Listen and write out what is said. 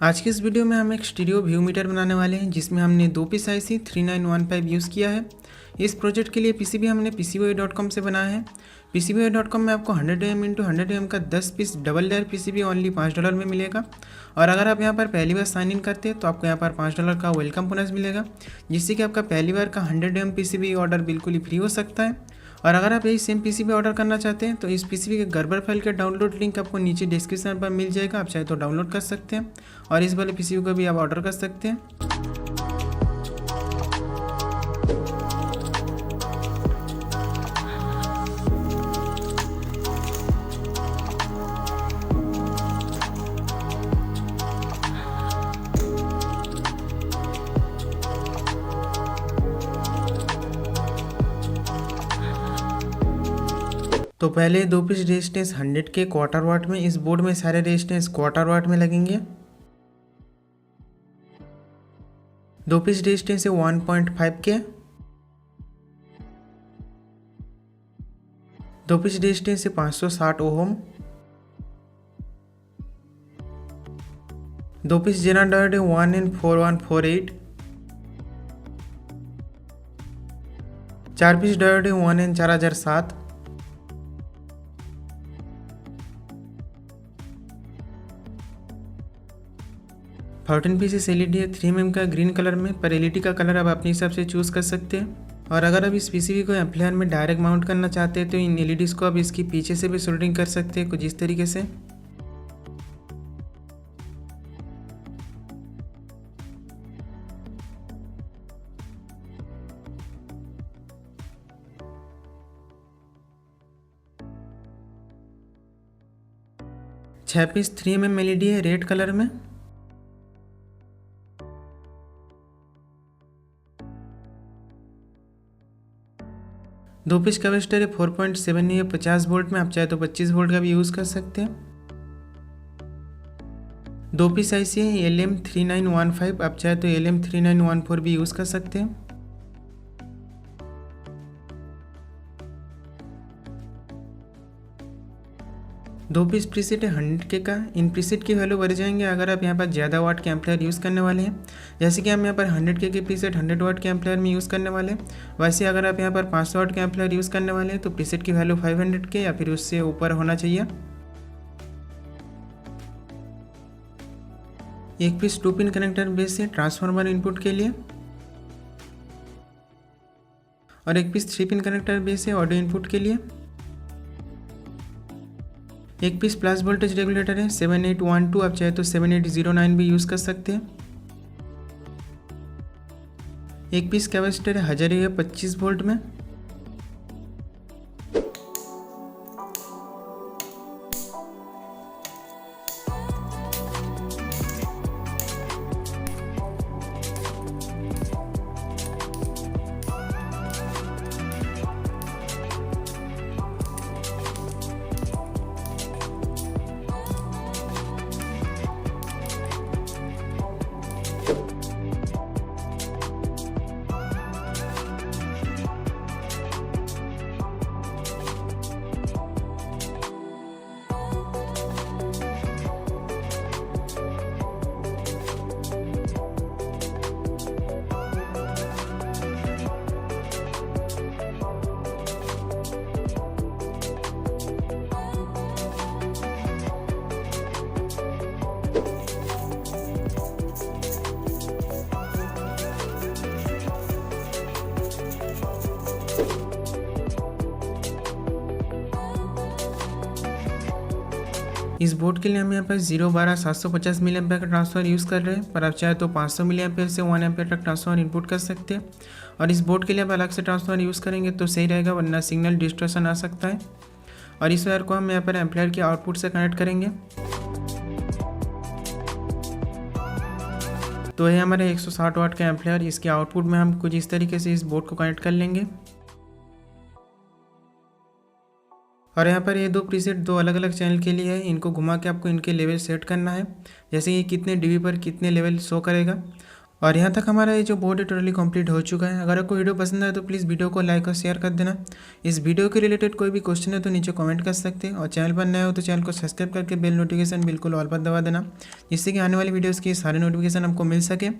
आज के इस वीडियो में हम एक स्टीरियो व्यू मीटर बनाने वाले हैं जिसमें हमने 2 पीस IC 3915 यूज़ किया है। इस प्रोजेक्ट के लिए पीसीबी हमने PCBWay.com से बनाया है। PCBWay.com में आपको 100 mm x 100 mm का 10 piece double layer PCB only $5 में मिलेगा। और अगर आप यहाँ पर पहली बार साइन इन करते हैं तो आपको यहाँ पर $5 का वेलकम बोनस मिलेगा, जिससे कि आपका पहली बार का 100 mm पीसीबी ऑर्डर बिल्कुल ही फ्री हो सकता है। और अगर आप यही सेम पीसीबी ऑर्डर करना चाहते हैं तो इस पीसीबी के गर्बर फाइल का डाउनलोड लिंक आपको नीचे डिस्क्रिप्शन पर मिल जाएगा, आप चाहे तो डाउनलोड कर सकते हैं और इस वाले पीसीबी को भी आप ऑर्डर कर सकते हैं। तो पहले 2 पीस रेजिस्टेंस 100 के क्वार्टर वाट में, इस बोर्ड में सारे रेजिस्टेंस क्वार्टर वाट में लगेंगे। 2 पीस रेजिस्टेंस है 1.5 के, 2 पीस रेजिस्टेंस है 560 ओम, 2 पीस जेनर डायोड है 1N4148, 4 पीस डायोड है 1N4007, 14 पीसेस LED है 3 mm का ग्रीन कलर में, पर LED का कलर आप अपने हिसाब से चूज़ कर सकते हैं। और अगर आप इस पीसीबी को एम्पलीफायर में डायरेक्ट माउंट करना चाहते हैं तो इन LEDs को आप इसके पीछे से भी सोल्डरिंग कर सकते हैं कुछ इस तरीके से। छह पीस 3 mm LED है रेड कलर में, 2 पीस कैपेसिटर है 4.7 है 50 वोल्ट में, आप चाहे तो 25 वोल्ट का भी यूज़ कर सकते हैं। 2 पीस IC है LM3915, आप चाहे तो LM3914 भी यूज़ कर सकते हैं। दो पीस प्रीसेट है 100 के का, इन प्रीसेट की वैल्यू बढ़ जाएंगे अगर आप यहाँ पर ज़्यादा वाट के एम्पलीफायर यूज़ करने वाले हैं। जैसे कि हम यहाँ पर 100 के प्रीसेट 100 वाट के एम्पलीफायर में यूज़ करने वाले हैं, वैसे अगर आप यहाँ पर 500 वाट के एम्पलीफायर यूज़ करने वाले हैं तो प्रीसेट की वैल्यू 500 के या फिर उससे ऊपर होना चाहिए। एक पीस 2 पिन कनेक्टर बेस है ट्रांसफार्मर इनपुट के लिए, और एक पीस 3 पिन कनेक्टर बेस है ऑडियो इनपुट के लिए। एक पीस प्लस वोल्टेज रेगुलेटर है 7812, आप चाहे तो 7809 भी यूज़ कर सकते हैं। एक पीस कैपेसिटर है 1000 है 25 वोल्ट में। इस बोर्ड के लिए हम यहाँ पर 012/750 मिली एम्पेयर का ट्रांसफर यूज़ कर रहे हैं, पर आप चाहे तो 500 मिली एम्पेयर से 1 एम्पेयर तक ट्रांसफर इनपुट कर सकते हैं। और इस बोर्ड के लिए आप अलग से ट्रांसफर यूज़ करेंगे तो सही रहेगा, वरना सिग्नल डिस्टॉर्शन आ सकता है। और इस वायर को हम यहाँ पर एम्पलीफायर के आउटपुट से कनेक्ट करेंगे। तो ये हमारे 160 वाट का एम्पलीफायर, इसके आउटपुट में हम कुछ इस तरीके से इस बोर्ड को कनेक्ट कर लेंगे। और यहाँ पर ये 2 प्रीसेट 2 अलग अलग चैनल के लिए है, इनको घुमा के आपको इनके लेवल सेट करना है, जैसे कि कितने डीबी पर कितने लेवल शो करेगा। और यहाँ तक हमारा ये जो बोर्ड है टोटली कंप्लीट हो चुका है। अगर आपको वीडियो पसंद आए तो प्लीज़ वीडियो को लाइक और शेयर कर देना। इस वीडियो के रिलेटेड कोई भी क्वेश्चन है तो नीचे कमेंट कर सकते हैं, और चैनल पर नए हो तो चैनल को सब्सक्राइब करके बेल नोटिफिकेशन बिल्कुल ऑल पर दबा देना, जिससे कि आने वाली वीडियोज़ की सारे नोटिफिकेशन आपको मिल सके।